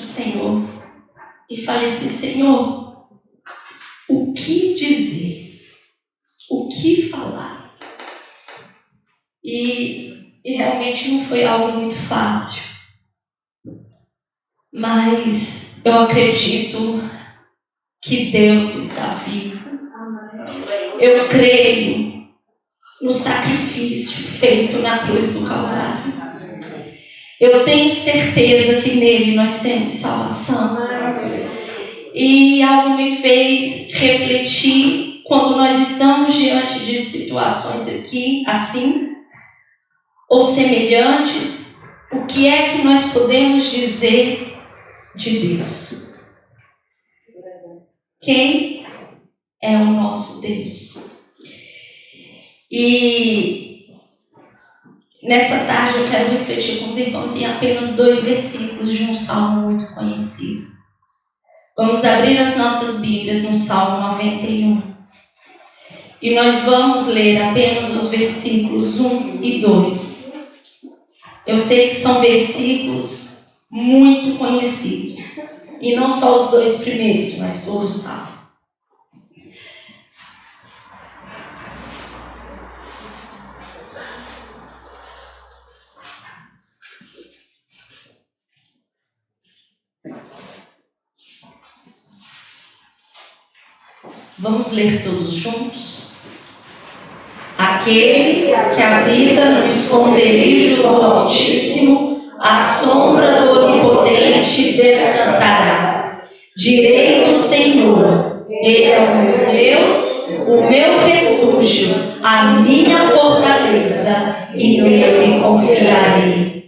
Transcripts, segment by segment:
do Senhor e falei assim: Senhor, o que dizer? O que falar? E realmente não foi algo muito fácil. Mas eu acredito que Deus está vivo. Eu creio no sacrifício feito na cruz do Calvário. Eu tenho certeza que nele nós temos salvação. E algo me fez refletir quando nós estamos diante de situações aqui assim, ou semelhantes, o que é que nós podemos dizer de Deus? Quem é o nosso Deus? E nessa tarde eu quero refletir com os irmãos em apenas 2 versículos de um salmo muito conhecido. Vamos abrir as nossas Bíblias no Salmo 91. E nós vamos ler apenas os versículos 1 e 2. Eu sei que são versículos muito conhecidos. E não só os 2 primeiros, mas todo o salmo. Vamos ler todos juntos? Aquele que habita no esconderijo do Altíssimo, à sombra do Onipotente descansará. Direi do Senhor, Ele é o meu Deus, o meu refúgio, a minha fortaleza, e nele confiarei.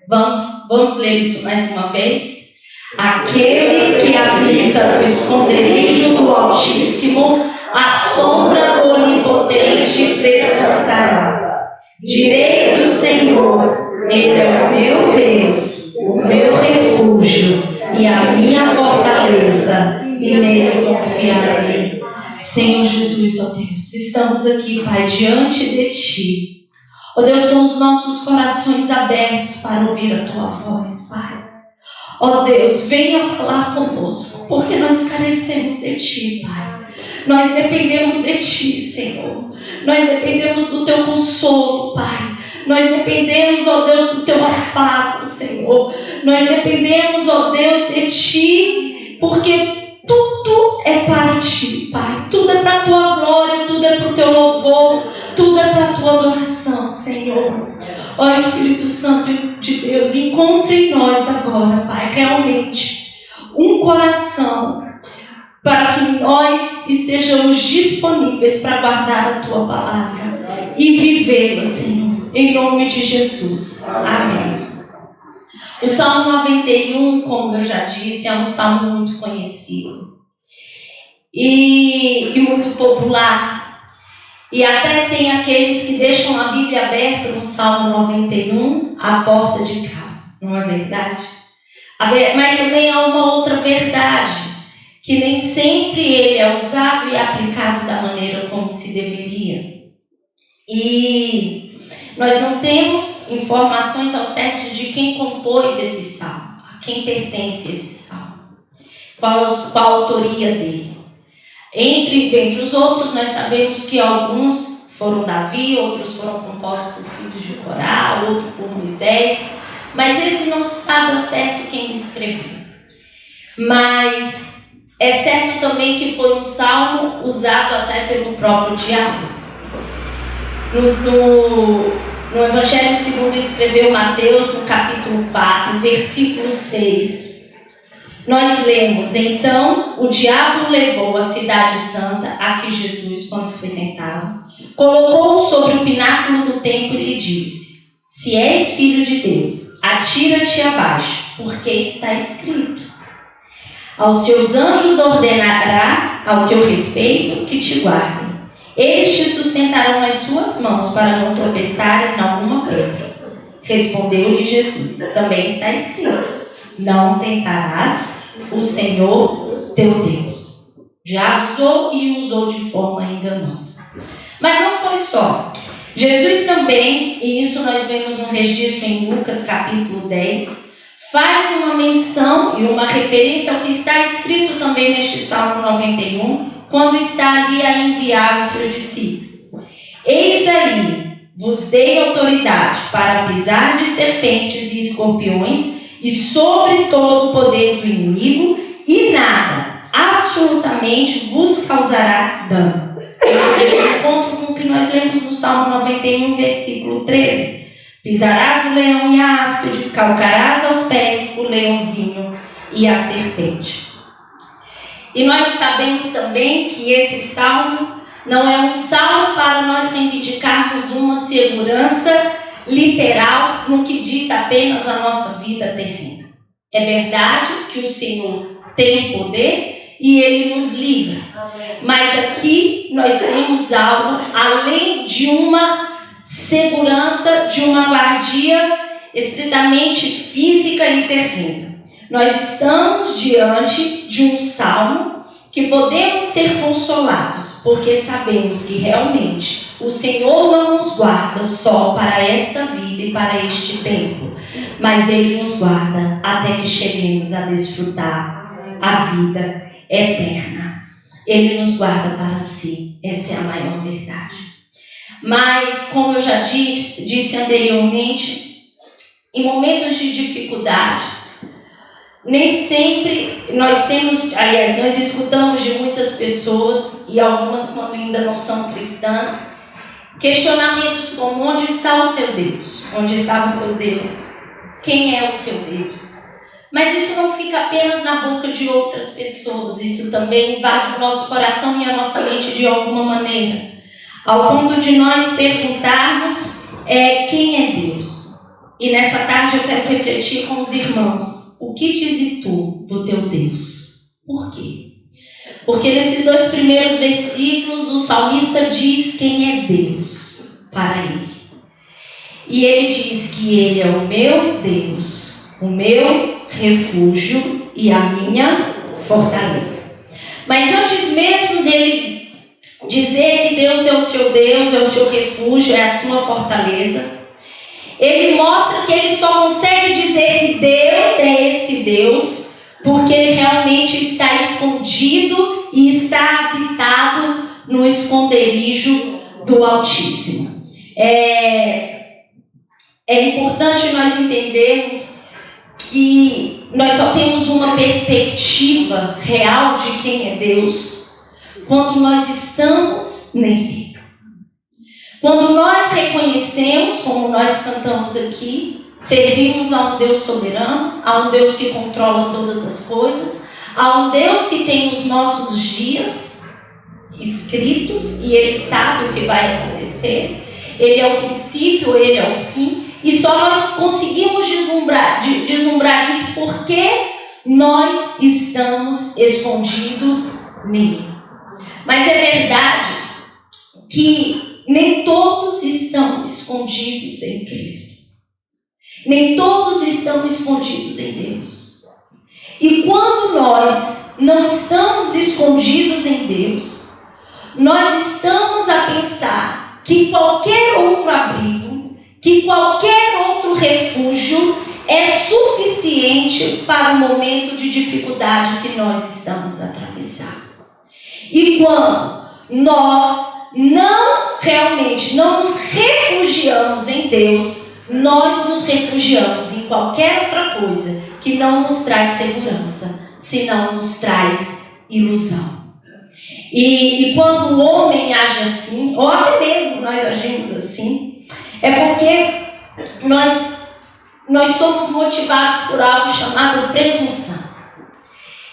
Vamos ler isso mais uma vez? Aquele que habita no esconderijo do Altíssimo, à sombra do Onipotente descansará. Direi do Senhor, Ele é o meu Deus, o meu refúgio e a minha fortaleza, e nele confiarei. Senhor Jesus, ó Deus, estamos aqui, Pai, diante de Ti. Ó Deus, com os nossos corações abertos para ouvir a Tua voz, Pai. Ó Deus, venha falar conosco, porque nós carecemos de Ti, Pai. Nós dependemos de Ti, Senhor. Nós dependemos do Teu consolo, Pai. Nós dependemos, ó Deus, do Teu afago, Senhor. Nós dependemos, ó Deus, de Ti, porque tudo é para Ti, Pai. Tudo é para a Tua glória, tudo é para o Teu louvor, tudo é para a Tua adoração, Senhor. Ó Espírito Santo de Deus, encontre em nós agora, Pai, realmente um coração para que nós estejamos disponíveis para guardar a Tua palavra e vivê-la, Senhor, em nome de Jesus. Amém. O Salmo 91, como eu já disse, é um salmo muito conhecido e muito popular. E até tem aqueles que deixam a Bíblia aberta no Salmo 91, à porta de casa, não é verdade? Mas também há uma outra verdade, que nem sempre ele é usado e aplicado da maneira como se deveria. E nós não temos informações ao certo de quem compôs esse salmo, a quem pertence esse salmo, qual a autoria dele. Dentre os outros, nós sabemos que alguns foram Davi, outros foram compostos por filhos de Corá, outro por Moisés, mas esse não se sabe ao certo quem escreveu. Mas é certo também que foi um salmo usado até pelo próprio diabo. No Evangelho segundo escreveu Mateus, no capítulo 4, versículo 6, nós lemos: então o diabo levou a cidade santa, a que Jesus, quando foi tentado, colocou sobre o pináculo do templo e lhe disse: se és filho de Deus, atira-te abaixo, porque está escrito: aos seus anjos ordenará ao teu respeito que te guardem. Eles te sustentarão nas suas mãos para não tropeçares em alguma pedra. Respondeu-lhe Jesus: também está escrito: não tentarás o Senhor teu Deus. Já usou de forma enganosa. Mas não foi só. Jesus também, e isso nós vemos no registro em Lucas capítulo 10, faz uma menção e uma referência ao que está escrito também neste Salmo 91, quando está ali a enviar os seus discípulos. Eis aí, vos dei autoridade para pisar de serpentes e escorpiões e sobre todo o poder do inimigo, e nada, absolutamente, vos causará dano. Isso tem de encontro com o que nós lemos no Salmo 91, versículo 13. Pisarás o leão e a áspide, calcarás aos pés o leãozinho e a serpente. E nós sabemos também que esse salmo não é um salmo para nós reivindicarmos uma segurança literal no que diz apenas a nossa vida terrena. É verdade que o Senhor tem poder e Ele nos livra. Mas aqui nós temos algo além de uma segurança, de uma guardia estritamente física e terrena. Nós estamos diante de um salmo que podemos ser consolados, porque sabemos que realmente o Senhor não nos guarda só para esta vida e para este tempo, mas Ele nos guarda até que cheguemos a desfrutar a vida eterna. Ele nos guarda para si, essa é a maior verdade. Mas, como eu já disse anteriormente, em momentos de dificuldade, nem sempre nós escutamos de muitas pessoas, e algumas quando ainda não são cristãs, questionamentos como: onde está o teu Deus? Onde está o teu Deus? Quem é o seu Deus? Mas isso não fica apenas na boca de outras pessoas, isso também invade o nosso coração e a nossa mente de alguma maneira, ao ponto de nós perguntarmos quem é Deus. E nessa tarde eu quero refletir com os irmãos. O que dizes tu do teu Deus? Por quê? Porque nesses 2 primeiros versículos o salmista diz quem é Deus para ele. E ele diz que Ele é o meu Deus, o meu refúgio e a minha fortaleza. Mas antes mesmo dele dizer que Deus é o seu refúgio, é a sua fortaleza, ele mostra que ele só consegue dizer que Deus é esse Deus porque ele realmente está escondido e está habitado no esconderijo do Altíssimo. É importante nós entendermos que nós só temos uma perspectiva real de quem é Deus quando nós estamos nele. Quando nós reconhecemos, como nós cantamos aqui, servimos a um Deus soberano, a um Deus que controla todas as coisas, a um Deus que tem os nossos dias escritos e Ele sabe o que vai acontecer. Ele é o princípio, Ele é o fim, e só nós conseguimos deslumbrar isso porque nós estamos escondidos nele. Mas é verdade que nem todos estão escondidos em Cristo. Nem todos estão escondidos em Deus. E quando nós não estamos escondidos em Deus, nós estamos a pensar que qualquer outro abrigo, que qualquer outro refúgio é suficiente para o momento de dificuldade que nós estamos a atravessar. E quando nós realmente não nos refugiamos em Deus, nós nos refugiamos em qualquer outra coisa que não nos traz segurança, senão nos traz ilusão. E quando o homem age assim, ou até mesmo nós agimos assim, é porque nós somos motivados por algo chamado presunção.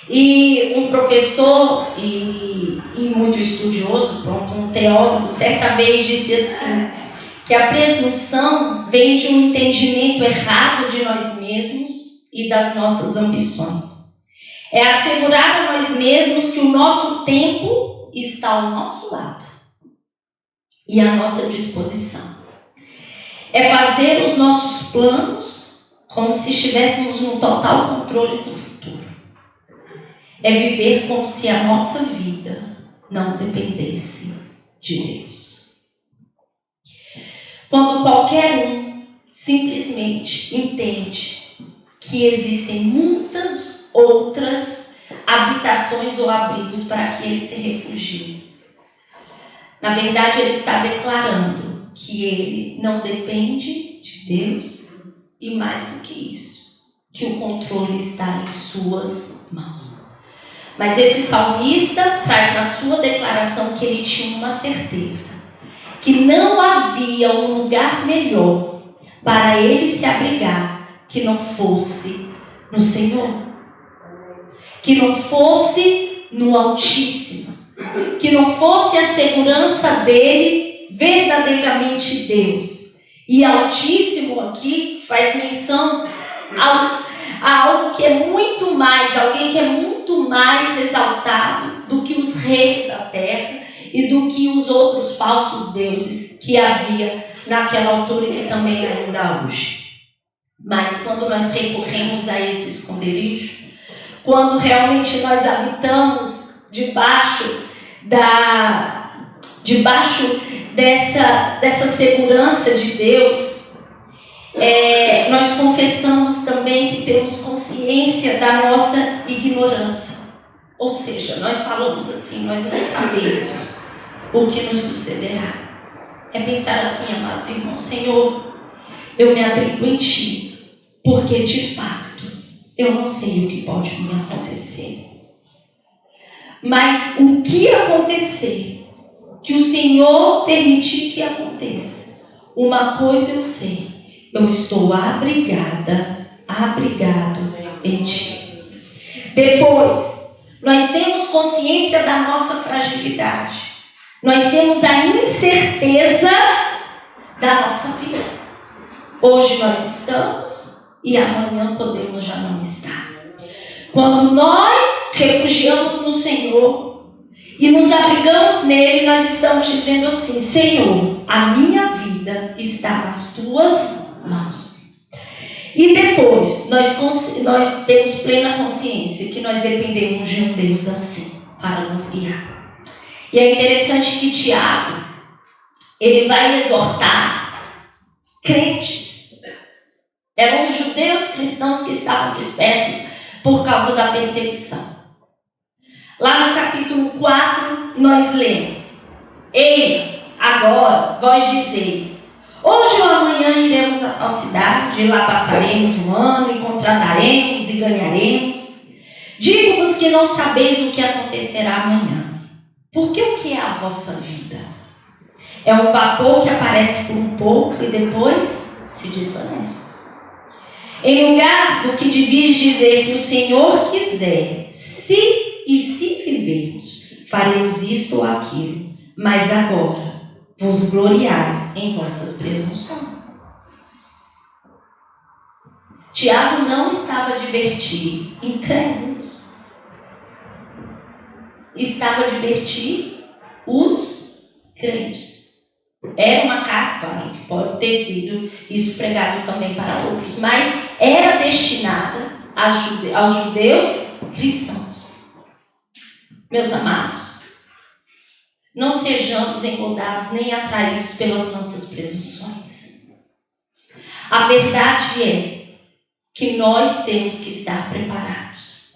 E um professor e muito estudioso, um teólogo, certa vez disse assim, que a presunção vem de um entendimento errado de nós mesmos e das nossas ambições. É assegurar a nós mesmos que o nosso tempo está ao nosso lado e à nossa disposição. É fazer os nossos planos como se estivéssemos no total controle do futuro. É viver como se a nossa vida não dependesse de Deus. Quando qualquer um simplesmente entende que existem muitas outras habitações ou abrigos para que ele se refugie. Na verdade, ele está declarando que ele não depende de Deus e, mais do que isso, que o controle está em suas mãos. Mas esse salmista traz na sua declaração que ele tinha uma certeza, que não havia um lugar melhor para ele se abrigar que não fosse no Senhor, que não fosse no Altíssimo, que não fosse a segurança dele verdadeiramente Deus. E Altíssimo aqui faz menção a algo que é muito mais, alguém que é muito mais exaltado do que os reis da terra e do que os outros falsos deuses que havia naquela altura e que também ainda há hoje. Mas quando nós recorremos a esse esconderijo, quando realmente nós habitamos debaixo dessa segurança de Deus, nós confessamos também que temos consciência da nossa ignorância. Ou seja, nós falamos assim, nós não sabemos o que nos sucederá. É pensar assim, amados irmãos, Senhor, eu me abrigo em Ti, porque de fato eu não sei o que pode me acontecer. Mas o que acontecer, que o Senhor permitir que aconteça, uma coisa eu sei, eu estou abrigado em Ti. Depois, nós temos consciência da nossa fragilidade. Nós temos a incerteza da nossa vida. Hoje nós estamos e amanhã podemos já não estar. Quando nós refugiamos no Senhor e nos abrigamos nele, nós estamos dizendo assim: Senhor, a minha vida está nas Tuas mãos. E depois, nós temos plena consciência que nós dependemos de um Deus assim, para nos guiar. E é interessante que Tiago, ele vai exortar crentes. Eram os judeus cristãos que estavam dispersos por causa da perseguição. Lá no capítulo 4, nós lemos: Ei, agora vós dizeis, hoje ou amanhã iremos a tal cidade, e lá passaremos um ano, e contrataremos e ganharemos. Digo-vos que não sabeis o que acontecerá amanhã. Porque o que é a vossa vida? É um vapor que aparece por um pouco e depois se desvanece. Em lugar do que devias dizer, se o Senhor quiser, se vivermos, faremos isto ou aquilo, mas agora vos gloriais em vossas presunções. Tiago não estava a advertir incrédulos, estava a advertir os crentes. Era uma carta, que pode ter sido isso pregado também para outros, mas era destinada aos judeus cristãos. Meus amados, não sejamos engordados nem atraídos pelas nossas presunções. A verdade é que nós temos que estar preparados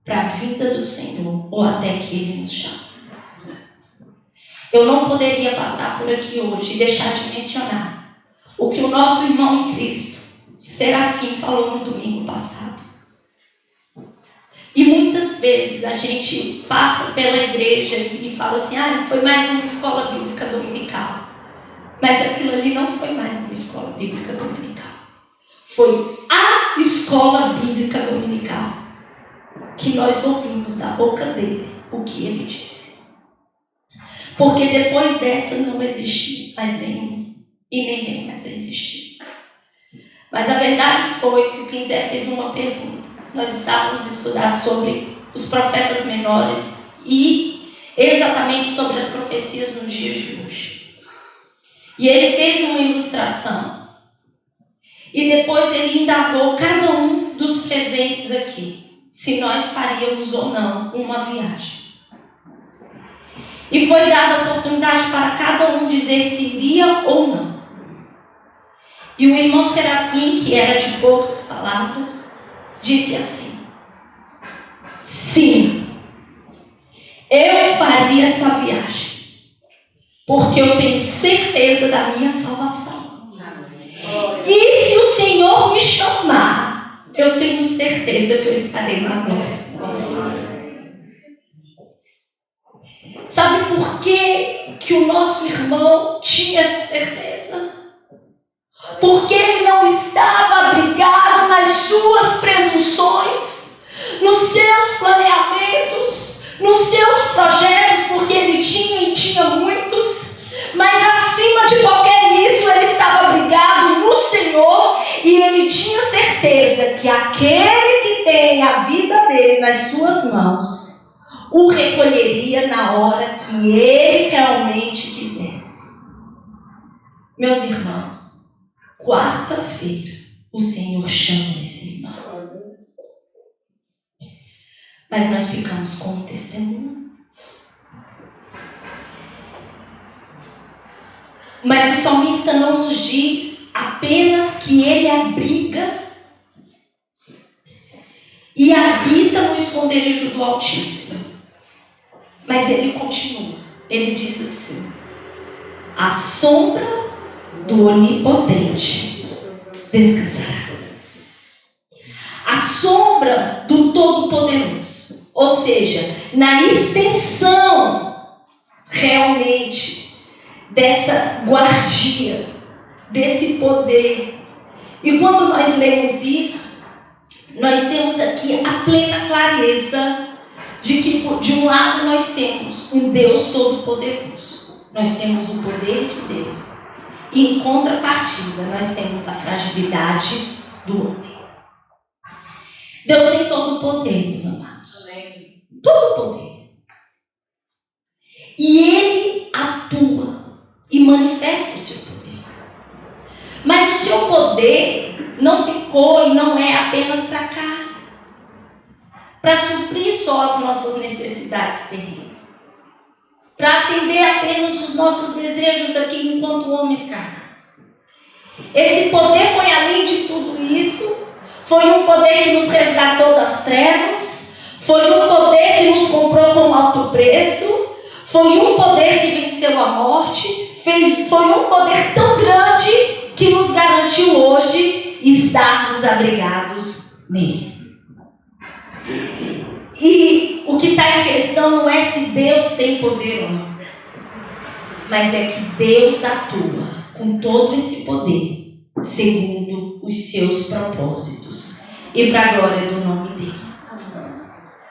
para a vinda do Senhor ou até que Ele nos chame. Eu não poderia passar por aqui hoje e deixar de mencionar o que o nosso irmão em Cristo, Serafim, falou no domingo passado. E muitas vezes a gente passa pela igreja e fala assim: foi mais uma escola bíblica dominical. Mas aquilo ali não foi mais uma escola bíblica dominical. Foi a escola bíblica dominical que nós ouvimos da boca dele o que ele disse. Porque depois dessa não existiu mais nenhum e nem vem mais a existir. Mas a verdade foi que o Quinzé fez uma pergunta. Nós estávamos a estudar sobre os profetas menores e exatamente sobre as profecias nos dias de hoje. E ele fez uma ilustração. E depois ele indagou cada um dos presentes aqui, se nós faríamos ou não uma viagem. E foi dada a oportunidade para cada um dizer se iria ou não. E o irmão Serafim, que era de poucas palavras, disse assim: sim, eu faria essa viagem, porque eu tenho certeza da minha salvação. E se o Senhor me chamar, eu tenho certeza que eu estarei na glória. Sabe por que o nosso irmão tinha essa certeza? Porque ele não estava abrigado nas suas presunções, nos seus planeamentos, nos seus projetos, porque ele tinha e tinha muitos, mas acima de qualquer isso, ele estava abrigado no Senhor e ele tinha certeza que aquele que tem a vida dele nas suas mãos o recolheria na hora que ele realmente quisesse. Meus irmãos, quarta-feira o Senhor chama esse irmão. Mas nós ficamos com o testemunho. Mas o salmista não nos diz apenas que ele abriga e habita no esconderijo do Altíssimo. Mas ele continua. Ele diz assim: a sombra do Onipotente descansará. A sombra do Todo-Poderoso. Ou seja, na extensão realmente dessa guardia, desse poder. E quando nós lemos isso, nós temos aqui a plena clareza de que, de um lado, nós temos um Deus Todo-Poderoso. Nós temos o poder de Deus. E, em contrapartida, nós temos a fragilidade do homem. Deus tem todo o poder, meus amados. Todo o poder. E Ele atua e manifesta o seu poder. Mas o seu poder não ficou e não é apenas para cá, para suprir só as nossas necessidades terrenas, para atender apenas os nossos desejos aqui enquanto homens carnais. Esse poder foi além de tudo isso, foi um poder que nos resgatou das trevas, foi um poder que nos comprou com alto preço, foi um poder que venceu a morte, foi um poder tão grande que nos garantiu hoje estarmos abrigados nele. E o que está em questão não é se Deus tem poder ou não, mas é que Deus atua com todo esse poder segundo os seus propósitos e para a glória do nome dele.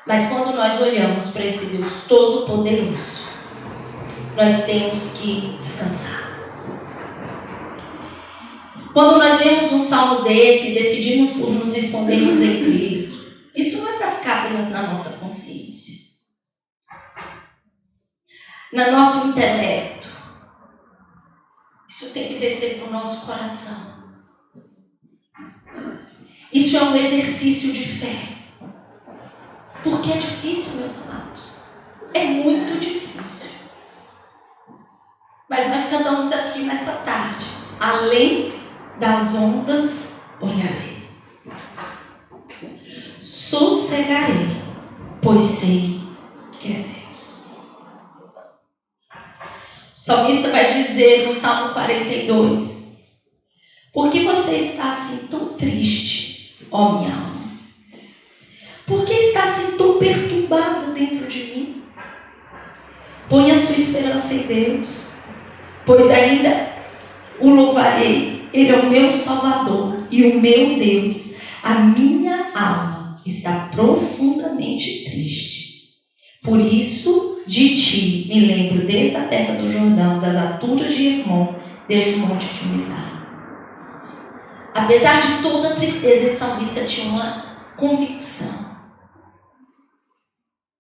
Mas quando nós olhamos para esse Deus todo-poderoso, nós temos que descansar. Quando nós lemos um salmo desse e decidimos por nos escondermos em Cristo, isso não é para ficar apenas na nossa consciência, no nosso intelecto. Isso tem que descer para o nosso coração. Isso é um exercício de fé. Porque é difícil, meus amados. É muito difícil. Mas nós cantamos aqui nessa tarde: além das ondas olharei. Sossegarei, pois sei que és Deus. O salmista vai dizer no Salmo 42: por que você está assim tão triste, ó minha alma? Por que está assim tão perturbada dentro de mim? Põe a sua esperança em Deus, pois ainda o louvarei. Ele é o meu Salvador e o meu Deus. A minha alma está profundamente triste. Por isso, de ti me lembro desde a terra do Jordão, das alturas de Hermon, desde o monte de Mizar. Apesar de toda a tristeza, esse salmista tinha uma convicção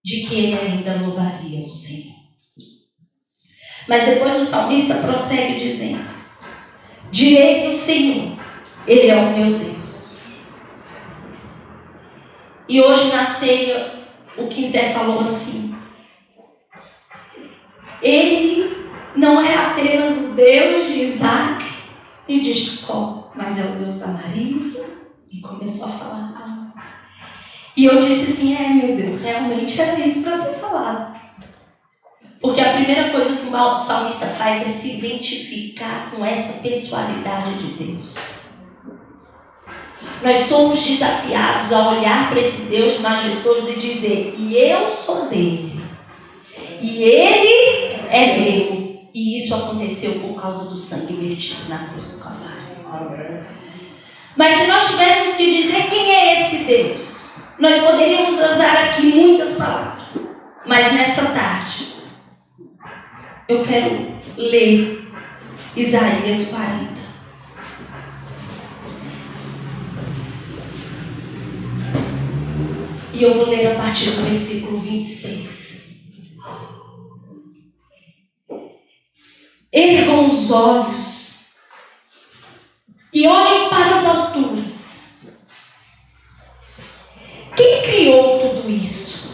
de que ele ainda louvaria o Senhor. Mas depois o salmista prossegue dizendo: direi do Senhor, Ele é o meu Deus. E hoje na ceia, o Quinzé falou assim: Ele não é apenas o Deus de Isaac e de Jacó, mas é o Deus da Marisa. E começou a falar: E eu disse assim, meu Deus, realmente era isso para ser falado. Porque a primeira coisa que o salmista faz é se identificar com essa pessoalidade de Deus. Nós somos desafiados a olhar para esse Deus majestoso e dizer, e eu sou dele, e ele é meu. E isso aconteceu por causa do sangue vertido na cruz do Calvário. Mas se nós tivermos que dizer quem é esse Deus, nós poderíamos usar aqui muitas palavras. Mas nessa tarde, eu quero ler Isaías 40. E eu vou ler a partir do versículo 26. Ergam os olhos e olhem para as alturas. Quem criou tudo isso?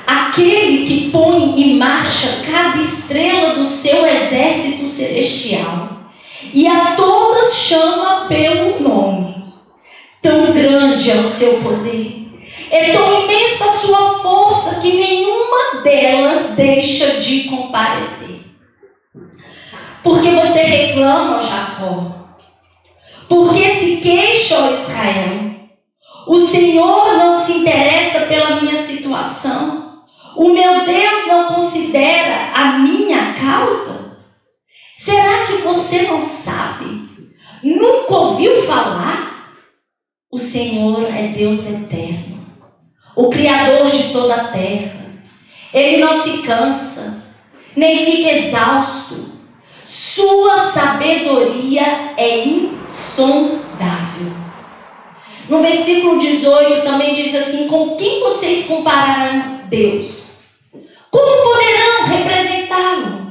Aquele que põe em marcha cada estrela do seu exército celestial e a todas chama pelo nome. Tão grande é o seu poder, é tão imensa a sua força que nenhuma delas deixa de comparecer. Porque você reclama, Jacó? Porque se queixa, ó Israel? O Senhor não se interessa pela minha situação? O meu Deus não considera a minha causa? Será que você não sabe? Nunca ouviu falar? O Senhor é Deus eterno, o Criador de toda a terra. Ele não se cansa, nem fica exausto. Sua sabedoria é insondável. No versículo 18 também diz assim: com quem vocês compararão Deus? Como poderão representá-lo?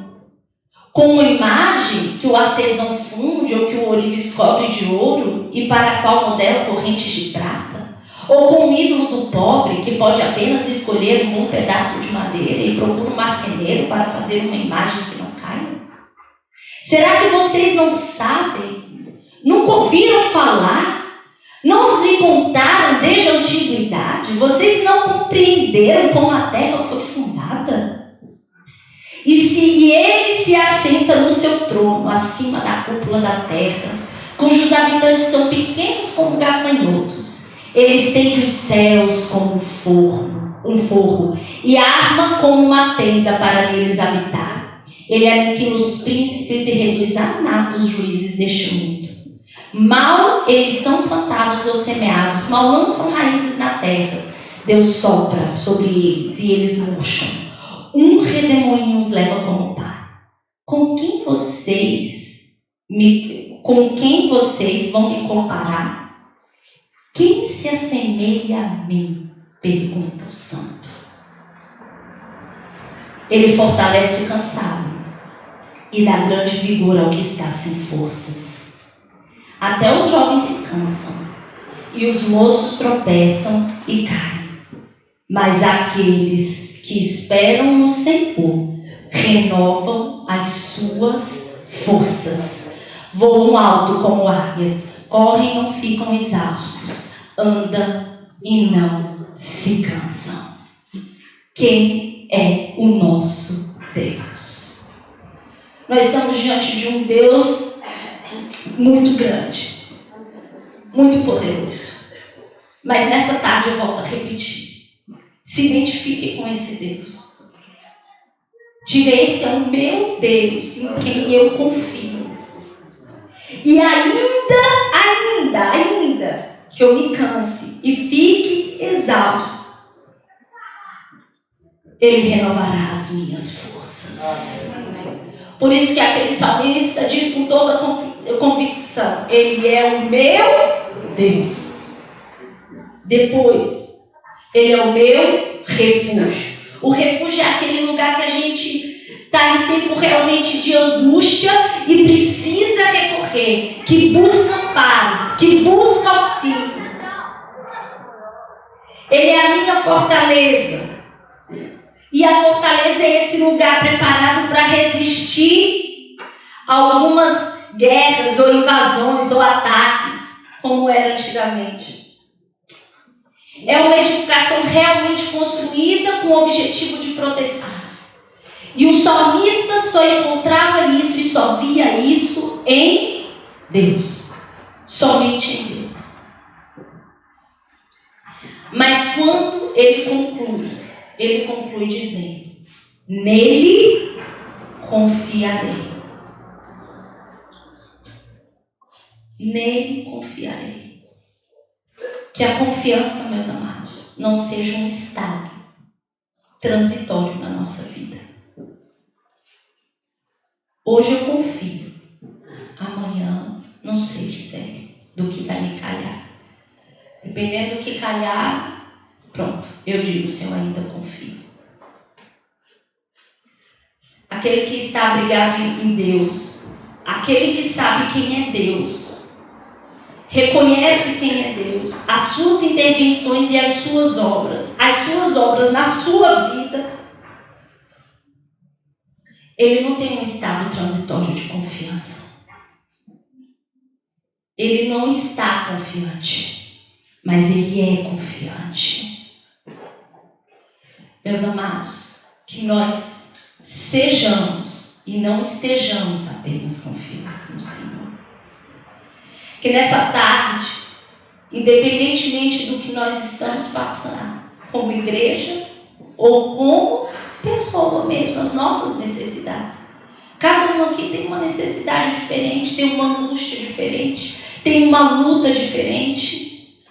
Com uma imagem que o artesão funde ou que o ourives cobre de ouro e para a qual modela correntes de prata? Ou com o ídolo do pobre que pode apenas escolher um bom pedaço de madeira e procura um marceneiro para fazer uma imagem que não caia? Será que vocês não sabem? Nunca ouviram falar? Não lhe contaram desde a antiguidade? Vocês não compreenderam como a terra foi fundada? E ele se assenta no seu trono, acima da cúpula da terra, cujos habitantes são pequenos como gafanhotos. Ele estende os céus como um forro, e arma como uma tenda para neles habitar. Ele aniquila os príncipes e reduz a nada os juízes deste mundo. Mal eles são plantados ou semeados, mal lançam raízes na terra. Deus sopra sobre eles e eles murcham. Um redemoinho os leva como pai. Com quem vocês vão me comparar? Quem se assemelha a mim? Pergunta o santo. Ele fortalece o cansado e dá grande vigor ao que está sem forças. Até os jovens se cansam e os moços tropeçam e caem. Mas aqueles que esperam no Senhor renovam as suas forças. Voam alto como águias, correm e não ficam exaustos, andam e não se cansam. Quem é o nosso Deus? Nós estamos diante de um Deus muito grande, muito poderoso. Mas nessa tarde eu volto a repetir: se identifique com esse Deus. Diga: esse é o meu Deus, em quem eu confio. E ainda que eu me canse e fique exausto, Ele renovará as minhas forças. Por isso que aquele salmista diz com toda convicção: Ele é o meu Deus. Depois, Ele é o meu refúgio. O refúgio é aquele lugar que a gente está em tempo realmente de angústia e precisa recorrer, que busca amparo, que busca auxílio. Ele é a minha fortaleza. E a fortaleza é esse lugar preparado para resistir a algumas guerras ou invasões ou ataques, como era antigamente. É uma edificação realmente construída com o objetivo de proteção. E o salmista só encontrava isso e só via isso em Deus. Somente em Deus. Mas quando ele conclui dizendo: nele confiarei. Nele confiarei. Que a confiança, meus amados, não seja um estado transitório na nossa vida. Hoje eu confio. Amanhã não sei, Gisele, do que vai me calhar. Dependendo do que calhar, pronto, eu digo se eu ainda confio. Aquele que está abrigado em Deus, aquele que sabe quem é Deus, reconhece quem é Deus, as suas intervenções e as suas obras na sua vida, ele não tem um estado transitório de confiança. Ele não está confiante, mas ele é confiante. Meus amados, que nós sejamos e não estejamos apenas confiantes no Senhor. Que nessa tarde, independentemente do que nós estamos passando, como igreja ou como pessoa mesmo, as nossas necessidades. Cada um aqui tem uma necessidade diferente, tem uma angústia diferente, tem uma luta diferente.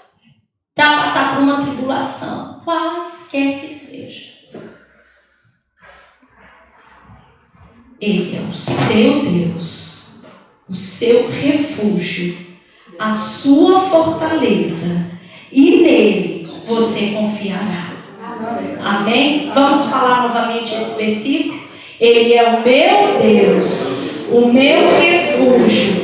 Está a passar por uma tribulação, quaisquer que seja. Ele é o seu Deus, o seu refúgio, a sua fortaleza, e nele você confiará. Amém? Vamos falar novamente esse versículo? Ele é o meu Deus, o meu refúgio,